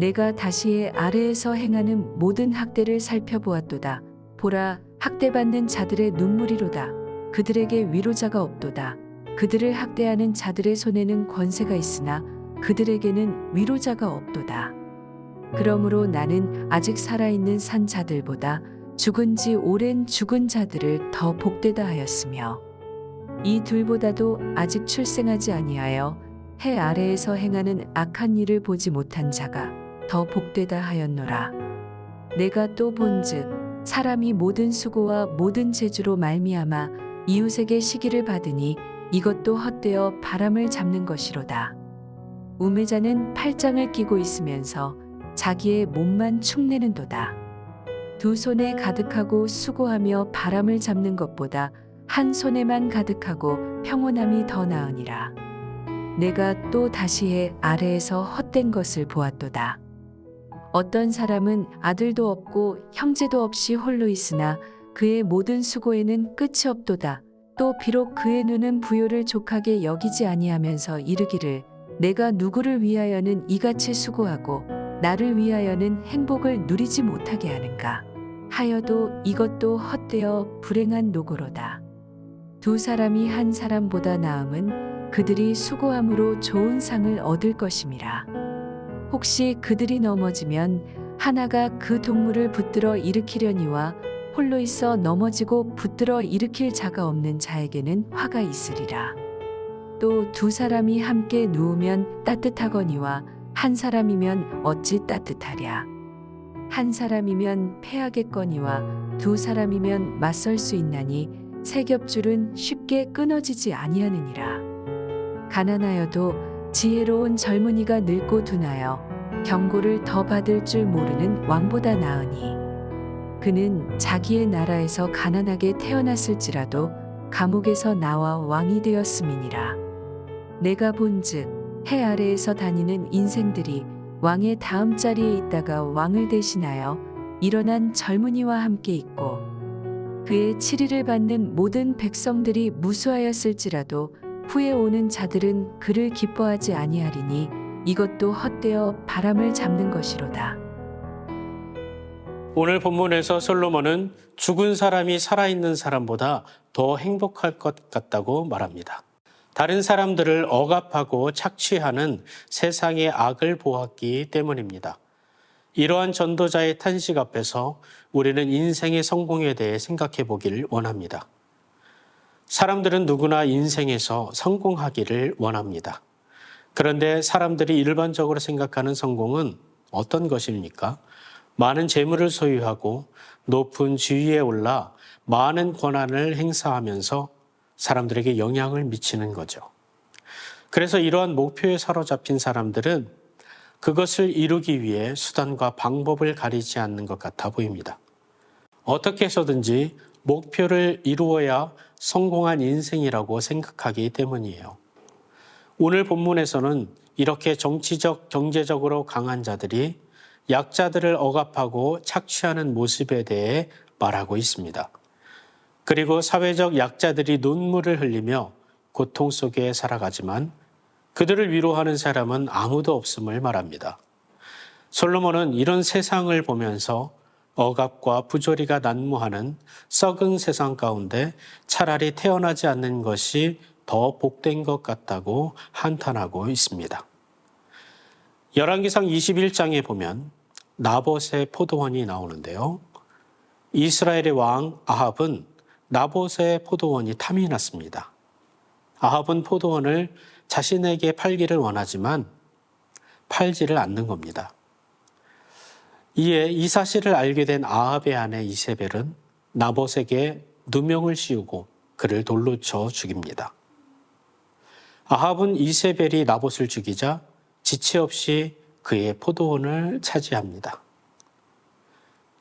내가 다시 아래에서 행하는 모든 학대를 살펴보았도다. 보라, 학대받는 자들의 눈물이로다. 그들에게 위로자가 없도다. 그들을 학대하는 자들의 손에는 권세가 있으나 그들에게는 위로자가 없도다. 그러므로 나는 아직 살아있는 산 자들보다 죽은 지 오랜 죽은 자들을 더 복되다 하였으며 이 둘보다도 아직 출생하지 아니하여 해 아래에서 행하는 악한 일을 보지 못한 자가 더 복되다 하였노라. 내가 또 본즉 사람이 모든 수고와 모든 재주로 말미암아 이웃에게 시기를 받으니 이것도 헛되어 바람을 잡는 것이로다. 우매자는 팔짱을 끼고 있으면서 자기의 몸만 축내는도다. 두 손에 가득하고 수고하며 바람을 잡는 것보다 한 손에만 가득하고 평온함이 더 나으니라. 내가 또 다시 해 아래에서 헛된 것을 보았도다. 어떤 사람은 아들도 없고 형제도 없이 홀로 있으나 그의 모든 수고에는 끝이 없도다. 또 비록 그의 눈은 부요를 족하게 여기지 아니하면서 이르기를 내가 누구를 위하여는 이같이 수고하고 나를 위하여는 행복을 누리지 못하게 하는가 하여도 이것도 헛되어 불행한 노고로다. 두 사람이 한 사람보다 나음은 그들이 수고함으로 좋은 상을 얻을 것임이라. 혹시 그들이 넘어지면 하나가 그 동물을 붙들어 일으키려니와 홀로 있어 넘어지고 붙들어 일으킬 자가 없는 자에게는 화가 있으리라. 또 두 사람이 함께 누우면 따뜻하거니와 한 사람이면 어찌 따뜻하랴. 한 사람이면 패하겠거니와 두 사람이면 맞설 수 있나니 세 겹줄은 쉽게 끊어지지 아니하느니라. 가난하여도 지혜로운 젊은이가 늙고 둔하여 경고를 더 받을 줄 모르는 왕보다 나으니 그는 자기의 나라에서 가난하게 태어났을지라도 감옥에서 나와 왕이 되었음이니라. 내가 본즉 해 아래에서 다니는 인생들이 왕의 다음 자리에 있다가 왕을 대신하여 일어난 젊은이와 함께 있고 그의 치리를 받는 모든 백성들이 무수하였을지라도 후에 오는 자들은 그를 기뻐하지 아니하리니 이것도 헛되어 바람을 잡는 것이로다. 오늘 본문에서 솔로몬은 죽은 사람이 살아있는 사람보다 더 행복할 것 같다고 말합니다. 다른 사람들을 억압하고 착취하는 세상의 악을 보았기 때문입니다. 이러한 전도자의 탄식 앞에서 우리는 인생의 성공에 대해 생각해 보길 원합니다. 사람들은 누구나 인생에서 성공하기를 원합니다. 그런데 사람들이 일반적으로 생각하는 성공은 어떤 것입니까? 많은 재물을 소유하고 높은 지위에 올라 많은 권한을 행사하면서 사람들에게 영향을 미치는 거죠. 그래서 이러한 목표에 사로잡힌 사람들은 그것을 이루기 위해 수단과 방법을 가리지 않는 것 같아 보입니다. 어떻게 해서든지 목표를 이루어야 성공한 인생이라고 생각하기 때문이에요. 오늘 본문에서는 이렇게 정치적, 경제적으로 강한 자들이 약자들을 억압하고 착취하는 모습에 대해 말하고 있습니다. 그리고 사회적 약자들이 눈물을 흘리며 고통 속에 살아가지만 그들을 위로하는 사람은 아무도 없음을 말합니다. 솔로몬은 이런 세상을 보면서 억압과 부조리가 난무하는 썩은 세상 가운데 차라리 태어나지 않는 것이 더 복된 것 같다고 한탄하고 있습니다. 열왕기상 21장에 보면 나봇의 포도원이 나오는데요. 이스라엘의 왕 아합은 나봇의 포도원이 탐이 났습니다. 아합은 포도원을 자신에게 팔기를 원하지만 팔지를 않는 겁니다. 이에 이 사실을 알게 된 아합의 아내 이세벨은 나봇에게 누명을 씌우고 그를 돌로 쳐 죽입니다. 아합은 이세벨이 나봇을 죽이자 지체 없이 그의 포도원을 차지합니다.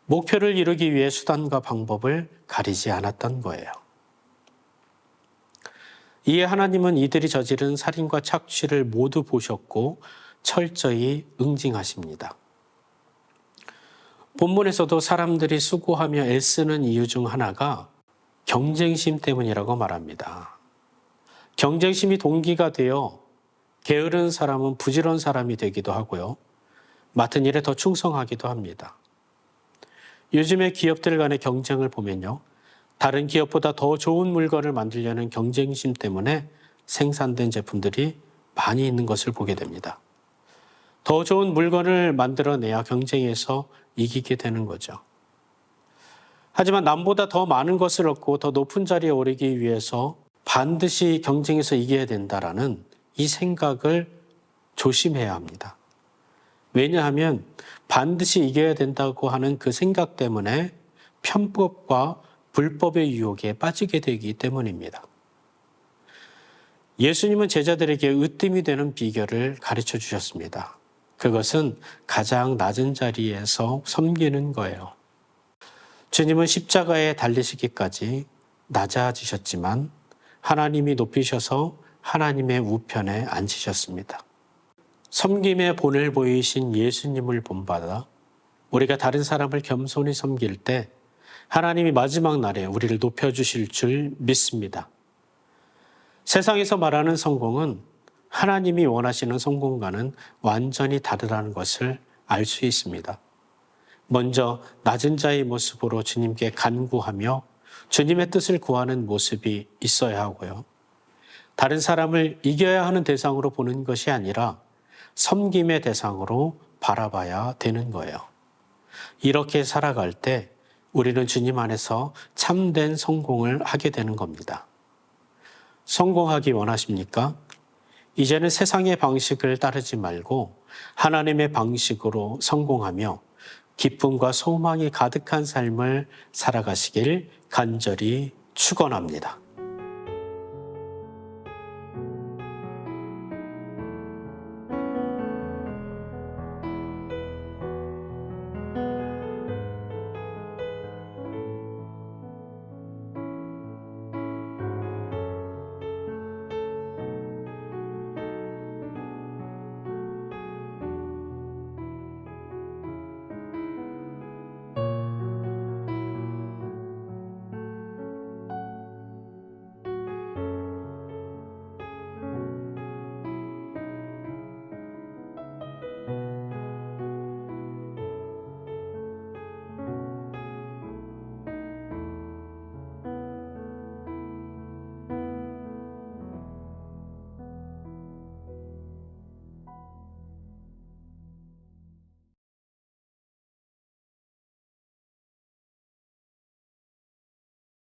목표를 이루기 위해 수단과 방법을 가리지 않았던 거예요. 이에 하나님은 이들이 저지른 살인과 착취를 모두 보셨고 철저히 응징하십니다. 본문에서도 사람들이 수고하며 애쓰는 이유 중 하나가 경쟁심 때문이라고 말합니다. 경쟁심이 동기가 되어 게으른 사람은 부지런한 사람이 되기도 하고요. 맡은 일에 더 충성하기도 합니다. 요즘의 기업들 간의 경쟁을 보면요. 다른 기업보다 더 좋은 물건을 만들려는 경쟁심 때문에 생산된 제품들이 많이 있는 것을 보게 됩니다. 더 좋은 물건을 만들어내야 경쟁에서 이기게 되는 거죠. 하지만 남보다 더 많은 것을 얻고 더 높은 자리에 오르기 위해서 반드시 경쟁에서 이겨야 된다라는 이 생각을 조심해야 합니다. 왜냐하면 반드시 이겨야 된다고 하는 그 생각 때문에 편법과 불법의 유혹에 빠지게 되기 때문입니다. 예수님은 제자들에게 으뜸이 되는 비결을 가르쳐 주셨습니다. 그것은 가장 낮은 자리에서 섬기는 거예요. 주님은 십자가에 달리시기까지 낮아지셨지만 하나님이 높이셔서 하나님의 우편에 앉히셨습니다. 섬김의 본을 보이신 예수님을 본받아 우리가 다른 사람을 겸손히 섬길 때 하나님이 마지막 날에 우리를 높여주실 줄 믿습니다. 세상에서 말하는 성공은 하나님이 원하시는 성공과는 완전히 다르다는 것을 알 수 있습니다. 먼저 낮은 자의 모습으로 주님께 간구하며 주님의 뜻을 구하는 모습이 있어야 하고요. 다른 사람을 이겨야 하는 대상으로 보는 것이 아니라 섬김의 대상으로 바라봐야 되는 거예요. 이렇게 살아갈 때 우리는 주님 안에서 참된 성공을 하게 되는 겁니다. 성공하기 원하십니까? 이제는 세상의 방식을 따르지 말고 하나님의 방식으로 성공하며 기쁨과 소망이 가득한 삶을 살아가시길 간절히 축원합니다.